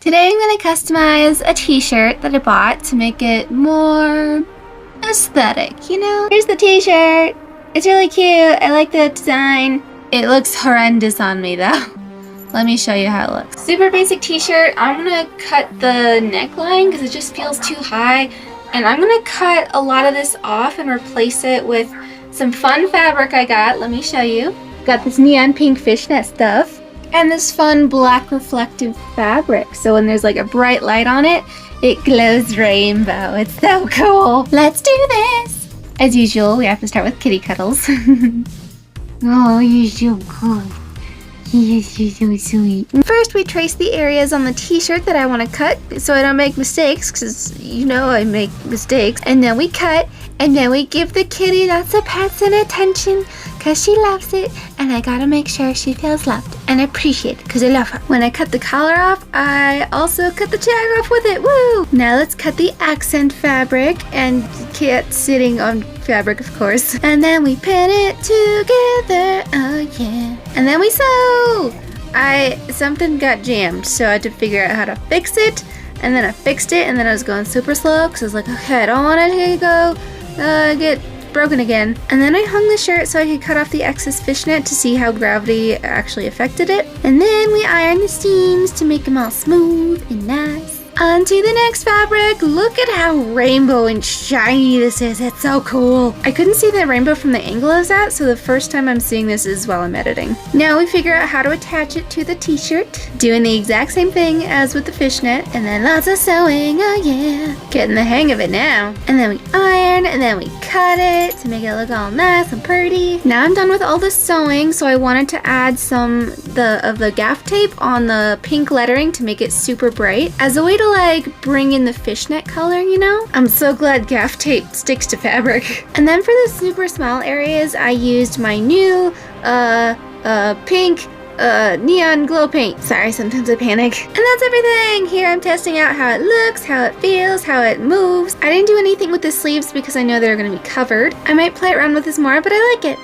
Today I'm going to customize a t-shirt that I bought to make it more aesthetic, you know? Here's the t-shirt. It's really cute. I like the design. It looks horrendous on me though. Let me show you how it looks. Super basic t-shirt. I'm going to cut the neckline because it just feels too high. And I'm going to cut a lot of this off and replace it with some fun fabric I got. Let me show you. Got this neon pink fishnet stuff. And this fun black reflective fabric. So when there's like a bright light on it, it glows rainbow. It's so cool. Let's do this. As usual, we have to start with kitty cuddles. Oh, you're so cool. Yes, you're so sweet. First, we trace the areas on the t-shirt that I want to cut so I don't make mistakes, because you know I make mistakes. And then we cut, and then we give the kitty lots of pets and attention because she loves it, and I gotta make sure she feels loved and appreciated because I love her. When I cut the collar off, I also cut the tag off with it. Woo! Now let's cut the accent fabric, and cat sitting on fabric, of course. And then we pin it together. Oh yeah. And then we sew. Something got jammed, so I had to figure out how to fix it. And then I fixed it, and then I was going super slow because I was like, okay, I don't want it to get broken again. And then I hung the shirt so I could cut off the excess fishnet to see how gravity actually affected it. And then we ironed the seams to make them all smooth and nice. On to the next fabric. Look at how rainbow and shiny this is. It's so cool. I couldn't see the rainbow from the angle I was at, so the first time I'm seeing this is while I'm editing. Now we figure out how to attach it to the t-shirt, doing the exact same thing as with the fishnet, and then lots of sewing. Oh yeah, getting the hang of it now. And then we iron, and then we cut it to make it look all nice and pretty. Now I'm done with all the sewing, so I wanted to add some of the gaff tape on the pink lettering to make it super bright as a way to like bring in the fishnet color, you know? I'm so glad gaff tape sticks to fabric. And then for the super small areas, I used my new pink neon glow paint. Sorry, sometimes I panic. And that's everything. Here I'm testing out how it looks, how it feels, how it moves. I didn't do anything with the sleeves because I know they're going to be covered. I might play around with this more, but I like it.